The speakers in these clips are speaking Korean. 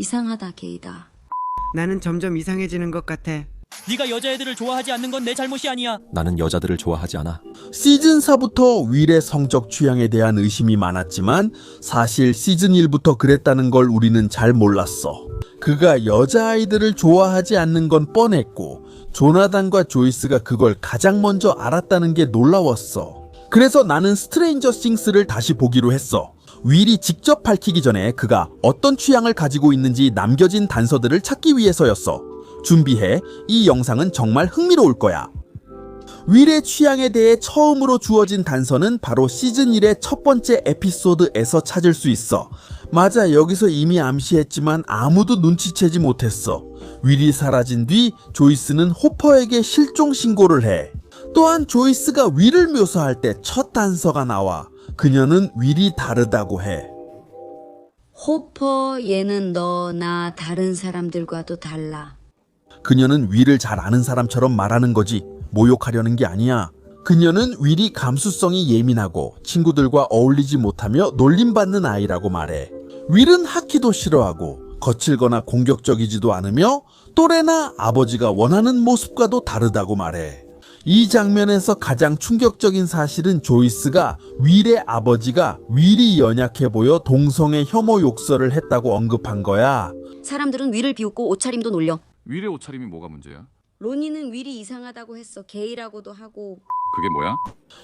이상하다, 게이다. 나는 점점 이상해지는 것 같아. 네가 여자애들을 좋아하지 않는 건 내 잘못이 아니야. 나는 여자들을 좋아하지 않아. 시즌4부터 윌의 성적 취향에 대한 의심이 많았지만 사실 시즌1부터 그랬다는 걸 우리는 잘 몰랐어. 그가 여자아이들을 좋아하지 않는 건 뻔했고 조나단과 조이스가 그걸 가장 먼저 알았다는 게 놀라웠어. 그래서 나는 스트레인저 싱스를 다시 보기로 했어. 윌이 직접 밝히기 전에 그가 어떤 취향을 가지고 있는지 남겨진 단서들을 찾기 위해서였어. 준비해. 이 영상은 정말 흥미로울 거야. 윌의 취향에 대해 처음으로 주어진 단서는 바로 시즌1의 첫 번째 에피소드에서 찾을 수 있어. 맞아, 여기서 이미 암시했지만 아무도 눈치채지 못했어. 윌이 사라진 뒤 조이스는 호퍼에게 실종 신고를 해. 또한 조이스가 윌을 묘사할 때 첫 단서가 나와. 그녀는 윌이 다르다고 해. 호퍼, 얘는 너, 나, 다른 사람들과도 달라. 그녀는 윌을 잘 아는 사람처럼 말하는 거지. 모욕하려는 게 아니야. 그녀는 윌이 감수성이 예민하고 친구들과 어울리지 못하며 놀림받는 아이라고 말해. 윌은 하키도 싫어하고 거칠거나 공격적이지도 않으며 또래나 아버지가 원하는 모습과도 다르다고 말해. 이 장면에서 가장 충격적인 사실은 조이스가 윌의 아버지가 윌이 연약해 보여 동성애 혐오 욕설을 했다고 언급한 거야. 사람들은 윌을 비웃고 옷차림도 놀려. 윌의 옷차림이 뭐가 문제야? 로니는 윌이 이상하다고 했어. 게이라고도 하고. 그게 뭐야?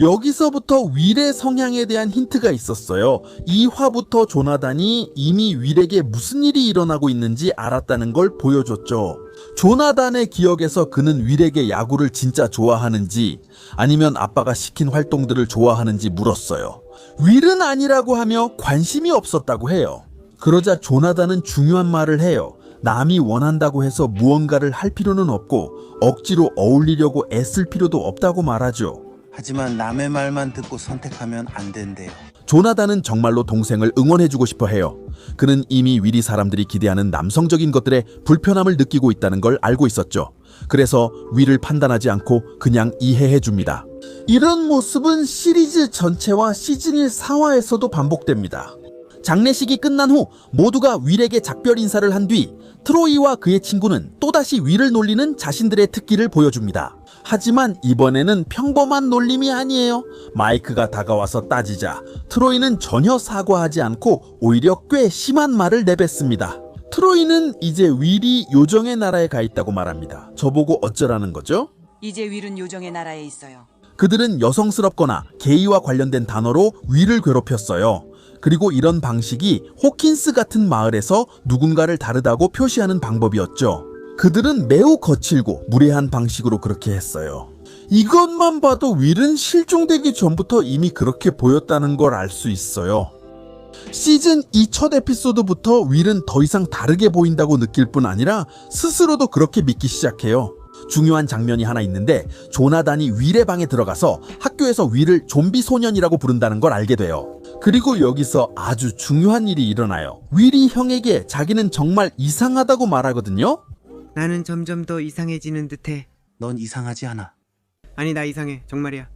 여기서부터 윌의 성향에 대한 힌트가 있었어요. 2화부터 조나단이 이미 윌에게 무슨 일이 일어나고 있는지 알았다는 걸 보여줬죠. 조나단의 기억에서 그는 윌에게 야구를 진짜 좋아하는지 아니면 아빠가 시킨 활동들을 좋아하는지 물었어요. 윌은 아니라고 하며 관심이 없었다고 해요. 그러자 조나단은 중요한 말을 해요. 남이 원한다고 해서 무언가를 할 필요는 없고 억지로 어울리려고 애쓸 필요도 없다고 말하죠. 하지만 남의 말만 듣고 선택하면 안 된대요. 조나단은 정말로 동생을 응원해주고 싶어 해요. 그는 이미 윌이 사람들이 기대하는 남성적인 것들에 불편함을 느끼고 있다는 걸 알고 있었죠. 그래서 윌을 판단하지 않고 그냥 이해해줍니다. 이런 모습은 시리즈 전체와 시즌1 4화에서도 반복됩니다. 장례식이 끝난 후 모두가 윌에게 작별 인사를 한 뒤 트로이와 그의 친구는 또다시 윌을 놀리는 자신들의 특기를 보여줍니다. 하지만 이번에는 평범한 놀림이 아니에요. 마이크가 다가와서 따지자 트로이는 전혀 사과하지 않고 오히려 꽤 심한 말을 내뱉습니다. 트로이는 이제 윌이 요정의 나라에 가 있다고 말합니다. 저보고 어쩌라는 거죠? 이제 윌은 요정의 나라에 있어요. 그들은 여성스럽거나 게이와 관련된 단어로 윌을 괴롭혔어요. 그리고 이런 방식이 호킨스 같은 마을에서 누군가를 다르다고 표시하는 방법이었죠. 그들은 매우 거칠고 무례한 방식으로 그렇게 했어요. 이것만 봐도 윌은 실종되기 전부터 이미 그렇게 보였다는 걸 알 수 있어요. 시즌 2 첫 에피소드부터 윌은 더 이상 다르게 보인다고 느낄 뿐 아니라 스스로도 그렇게 믿기 시작해요. 중요한 장면이 하나 있는데 조나단이 윌의 방에 들어가서 학교에서 윌을 좀비 소년이라고 부른다는 걸 알게 돼요. 그리고 여기서 아주 중요한 일이 일어나요. 윌이 형에게 자기는 정말 이상하다고 말하거든요. 나는 점점 더 이상해지는 듯해. 넌 이상하지 않아. 아니, 나 이상해. 정말이야.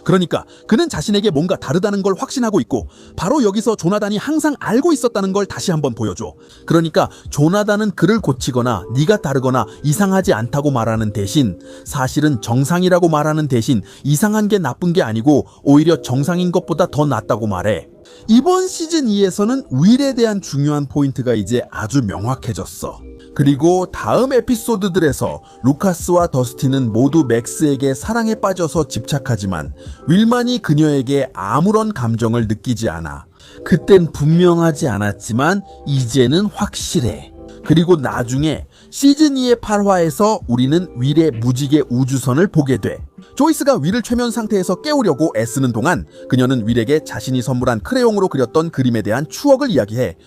그러니까 그는 자신에게 뭔가 다르다는 걸 확신하고 있고 바로 여기서 조나단이 항상 알고 있었다는 걸 다시 한번 보여줘. 그러니까 조나단은 그를 고치거나 네가 다르거나 이상하지 않다고 말하는 대신 사실은 정상이라고 말하는 대신 이상한 게 나쁜 게 아니고 오히려 정상인 것보다 더 낫다고 말해. 이번 시즌 2에서는 윌에 대한 중요한 포인트가 이제 아주 명확해졌어. 그리고 다음 에피소드들에서 루카스와 더스틴은 모두 맥스에게 사랑에 빠져서 집착하지만 윌만이 그녀에게 아무런 감정을 느끼지 않아. 그땐 분명하지 않았지만 이제는 확실해. 그리고 나중에 시즌2의 8화에서 우리는 윌의 무지개 우주선을 보게 돼. 조이스가 윌을 최면 상태에서 깨우려고 애쓰는 동안 그녀는 윌에게 자신이 선물한 크레용으로 그렸던 그림에 대한 추억을 이야기해.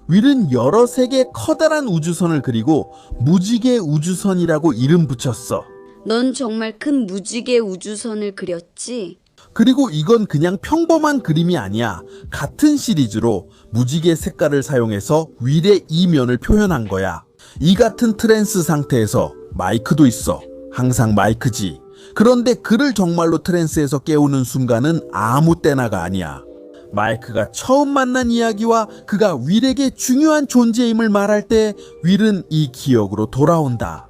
윌은 여러 색의 커다란 우주선을 그리고 무지개 우주선이라고 이름 붙였어. 넌 정말 큰 무지개 우주선을 그렸지? 그리고 이건 그냥 평범한 그림이 아니야. 같은 시리즈로 무지개 색깔을 사용해서 윌의 이면을 표현한 거야. 이 같은 트랜스 상태에서 마이크도 있어. 항상 마이크지. 그런데 그를 정말로 트랜스에서 깨우는 순간은 아무 때나가 아니야. 마이크가 처음 만난 이야기와 그가 윌에게 중요한 존재임을 말할 때 윌은 이 기억으로 돌아온다.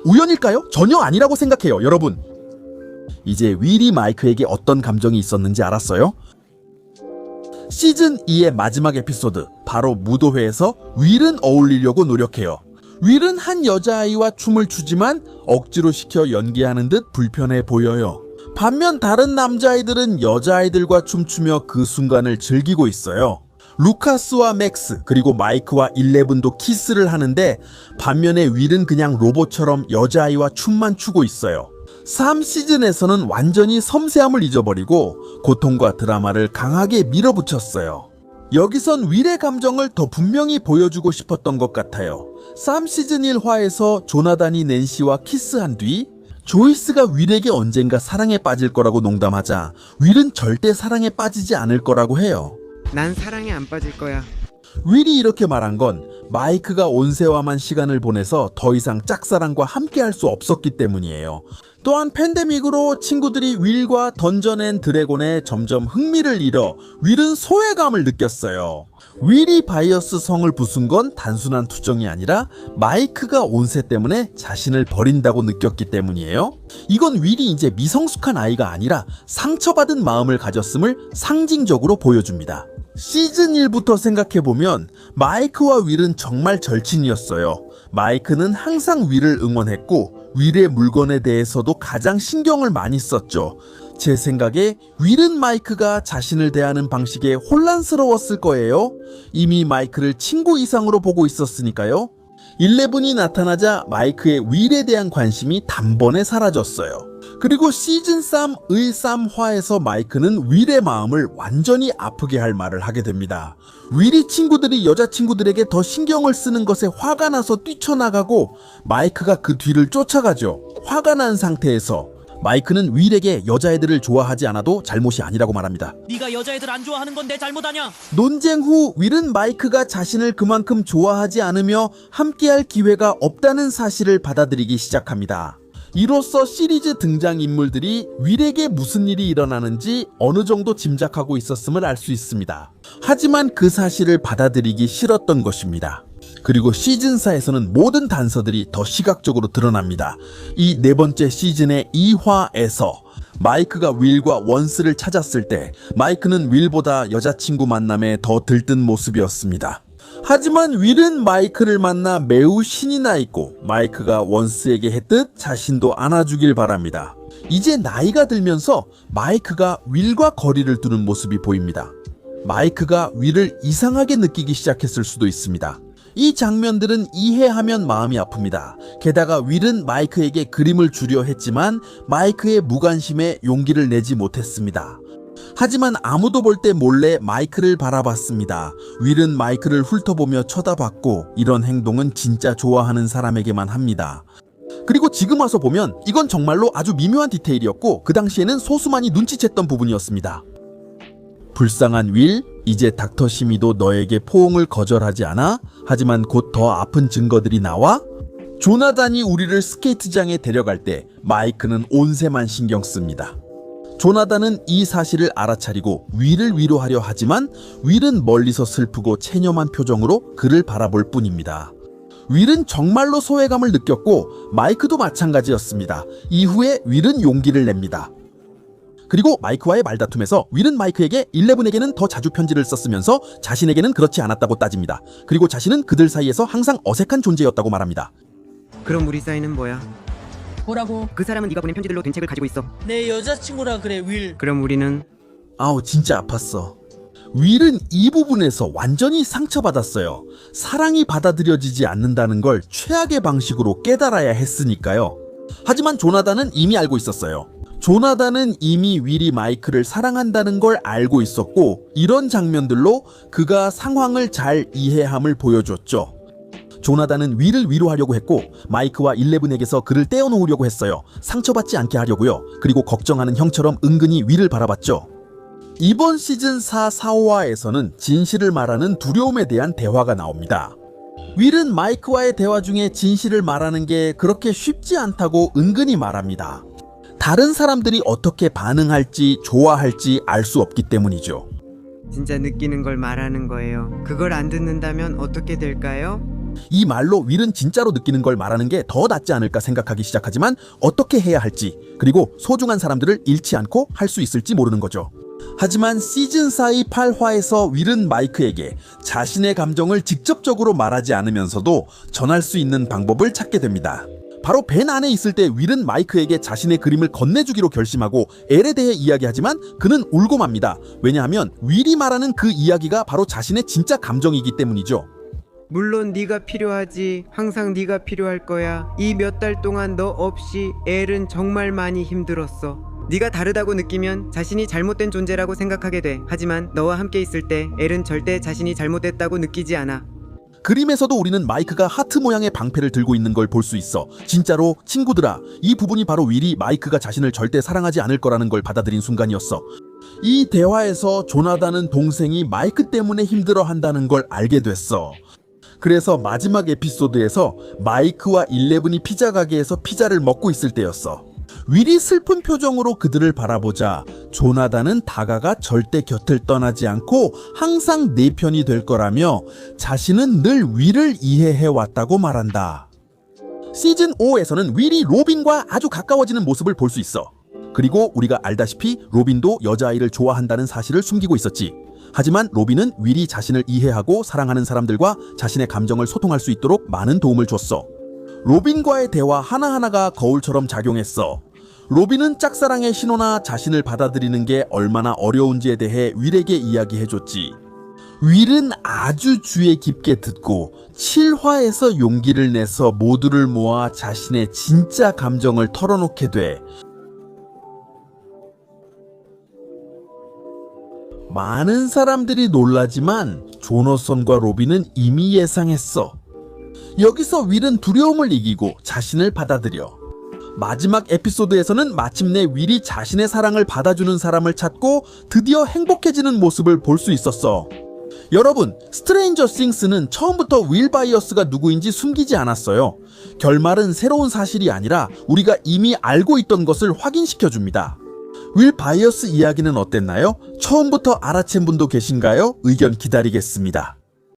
우연일까요? 전혀 아니라고 생각해요, 여러분. 이제 윌이 마이크에게 어떤 감정이 있었는지 알았어요? 시즌 2의 마지막 에피소드, 바로 무도회에서 윌은 어울리려고 노력해요. 윌은 한 여자아이와 춤을 추지만 억지로 시켜 연기하는 듯 불편해 보여요. 반면 다른 남자아이들은 여자아이들과 춤추며 그 순간을 즐기고 있어요. 루카스와 맥스 그리고 마이크와 11도 키스를 하는데 반면에 윌은 그냥 로봇처럼 여자아이와 춤만 추고 있어요. 3시즌에서는 완전히 섬세함을 잊어버리고 고통과 드라마를 강하게 밀어붙였어요. 여기선 윌의 감정을 더 분명히 보여주고 싶었던 것 같아요. 3시즌 1화에서 조나단이 낸시와 키스한 뒤 조이스가 윌에게 언젠가 사랑에 빠질 거라고 농담하자 윌은 절대 사랑에 빠지지 않을 거라고 해요. 난 사랑에 안 빠질 거야. 윌이 이렇게 말한 건 마이크가 온세와만 시간을 보내서 더 이상 짝사랑과 함께할 수 없었기 때문이에요. 또한 팬데믹으로 친구들이 윌과 던전 앤 드래곤에 점점 흥미를 잃어 윌은 소외감을 느꼈어요. 윌이 바이어스 성을 부순 건 단순한 투정이 아니라 마이크가 온세 때문에 자신을 버린다고 느꼈기 때문이에요. 이건 윌이 이제 미성숙한 아이가 아니라 상처받은 마음을 가졌음을 상징적으로 보여줍니다. 시즌 1부터 생각해보면 마이크와 윌은 정말 절친이었어요. 마이크는 항상 윌을 응원했고 윌의 물건에 대해서도 가장 신경을 많이 썼죠. 제 생각에 윌은 마이크가 자신을 대하는 방식에 혼란스러웠을 거예요. 이미 마이크를 친구 이상으로 보고 있었으니까요. 11이 나타나자 마이크의 윌에 대한 관심이 단번에 사라졌어요. 그리고 시즌 3의 3화에서 마이크는 윌의 마음을 완전히 아프게 할 말을 하게 됩니다. 윌이 친구들이 여자친구들에게 더 신경을 쓰는 것에 화가 나서 뛰쳐나가고 마이크가 그 뒤를 쫓아가죠. 화가 난 상태에서 마이크는 윌에게 여자애들을 좋아하지 않아도 잘못이 아니라고 말합니다. 네가 여자애들 안 좋아하는 건 내 잘못 아냐? 논쟁 후 윌은 마이크가 자신을 그만큼 좋아하지 않으며 함께할 기회가 없다는 사실을 받아들이기 시작합니다. 이로써 시리즈 등장인물들이 윌에게 무슨 일이 일어나는지 어느 정도 짐작하고 있었음을 알 수 있습니다. 하지만 그 사실을 받아들이기 싫었던 것입니다. 그리고 시즌4에서는 모든 단서들이 더 시각적으로 드러납니다. 이 네 번째 시즌의 2화에서 마이크가 윌과 원스를 찾았을 때 마이크는 윌보다 여자친구 만남에 더 들뜬 모습이었습니다. 하지만 윌은 마이크를 만나 매우 신이 나 있고 마이크가 원스에게 했듯 자신도 안아주길 바랍니다. 이제 나이가 들면서 마이크가 윌과 거리를 두는 모습이 보입니다. 마이크가 윌을 이상하게 느끼기 시작했을 수도 있습니다. 이 장면들은 이해하면 마음이 아픕니다. 게다가 윌은 마이크에게 그림을 주려 했지만 마이크의 무관심에 용기를 내지 못했습니다. 하지만 아무도 볼 때 몰래 마이크를 바라봤습니다. 윌은 마이크를 훑어보며 쳐다봤고 이런 행동은 진짜 좋아하는 사람에게만 합니다. 그리고 지금 와서 보면 이건 정말로 아주 미묘한 디테일이었고 그 당시에는 소수만이 눈치챘던 부분이었습니다. 불쌍한 윌, 이제 닥터 시미도 너에게 포옹을 거절하지 않아? 하지만 곧 더 아픈 증거들이 나와? 조나단이 우리를 스케이트장에 데려갈 때 마이크는 온세만 신경 씁니다. 조나단은 이 사실을 알아차리고 윌을 위로하려 하지만 윌은 멀리서 슬프고 체념한 표정으로 그를 바라볼 뿐입니다. 윌은 정말로 소외감을 느꼈고 마이크도 마찬가지였습니다. 이후에 윌은 용기를 냅니다. 그리고 마이크와의 말다툼에서 윌은 마이크에게 11에게는 더 자주 편지를 썼으면서 자신에게는 그렇지 않았다고 따집니다. 그리고 자신은 그들 사이에서 항상 어색한 존재였다고 말합니다. 그럼 우리 사이는 뭐야? 뭐라고? 그 사람은 네가 보낸 편지들로 된 책을 가지고 있어. 내 여자친구라 그래 윌. 그럼 우리는 아우 진짜 아팠어. 윌은 이 부분에서 완전히 상처받았어요. 사랑이 받아들여지지 않는다는 걸 최악의 방식으로 깨달아야 했으니까요. 하지만 조나단은 이미 알고 있었어요. 조나단은 이미 윌이 마이크를 사랑한다는 걸 알고 있었고 이런 장면들로 그가 상황을 잘 이해함을 보여줬죠. 조나단은 윌을 위로하려고 했고 마이크와 11에게서 그를 떼어놓으려고 했어요. 상처받지 않게 하려고요. 그리고 걱정하는 형처럼 은근히 윌을 바라봤죠. 이번 시즌 4, 4화에서는 진실을 말하는 두려움에 대한 대화가 나옵니다. 윌은 마이크와의 대화 중에 진실을 말하는 게 그렇게 쉽지 않다고 은근히 말합니다. 다른 사람들이 어떻게 반응할지 좋아할지 알 수 없기 때문이죠. 진짜 느끼는 걸 말하는 거예요. 그걸 안 듣는다면 어떻게 될까요? 이 말로 윌은 진짜로 느끼는 걸 말하는 게 더 낫지 않을까 생각하기 시작하지만 어떻게 해야 할지, 그리고 소중한 사람들을 잃지 않고 할 수 있을지 모르는 거죠. 하지만 시즌4의 8화에서 윌은 마이크에게 자신의 감정을 직접적으로 말하지 않으면서도 전할 수 있는 방법을 찾게 됩니다. 바로 벤 안에 있을 때 윌은 마이크에게 자신의 그림을 건네주기로 결심하고 엘에 대해 이야기하지만 그는 울고 맙니다. 왜냐하면 윌이 말하는 그 이야기가 바로 자신의 진짜 감정이기 때문이죠. 물론 네가 필요하지. 항상 네가 필요할 거야. 이 몇 달 동안 너 없이 엘은 정말 많이 힘들었어. 네가 다르다고 느끼면 자신이 잘못된 존재라고 생각하게 돼. 하지만 너와 함께 있을 때 엘은 절대 자신이 잘못됐다고 느끼지 않아. 그림에서도 우리는 마이크가 하트 모양의 방패를 들고 있는 걸 볼 수 있어. 진짜로 친구들아, 이 부분이 바로 윌이 마이크가 자신을 절대 사랑하지 않을 거라는 걸 받아들인 순간이었어. 이 대화에서 조나단은 동생이 마이크 때문에 힘들어한다는 걸 알게 됐어. 그래서 마지막 에피소드에서 마이크와 일레븐이 피자 가게에서 피자를 먹고 있을 때였어. 윌이 슬픈 표정으로 그들을 바라보자 조나단은 다가가 절대 곁을 떠나지 않고 항상 내 편이 될 거라며 자신은 늘 윌을 이해해왔다고 말한다. 시즌 5에서는 윌이 로빈과 아주 가까워지는 모습을 볼 수 있어. 그리고 우리가 알다시피 로빈도 여자아이를 좋아한다는 사실을 숨기고 있었지. 하지만 로빈은 윌이 자신을 이해하고 사랑하는 사람들과 자신의 감정을 소통할 수 있도록 많은 도움을 줬어. 로빈과의 대화 하나하나가 거울처럼 작용했어. 로빈은 짝사랑의 신호나 자신을 받아들이는 게 얼마나 어려운지에 대해 윌에게 이야기해줬지. 윌은 아주 주의 깊게 듣고 7화에서 용기를 내서 모두를 모아 자신의 진짜 감정을 털어놓게 돼. 많은 사람들이 놀라지만 조너선과 로빈은 이미 예상했어. 여기서 윌은 두려움을 이기고 자신을 받아들여. 마지막 에피소드에서는 마침내 윌이 자신의 사랑을 받아주는 사람을 찾고 드디어 행복해지는 모습을 볼 수 있었어. 여러분, 스트레인저 싱스는 처음부터 윌 바이어스가 누구인지 숨기지 않았어요. 결말은 새로운 사실이 아니라 우리가 이미 알고 있던 것을 확인시켜줍니다. 윌 바이어스 이야기는 어땠나요? 처음부터 알아챈 분도 계신가요? 의견 기다리겠습니다.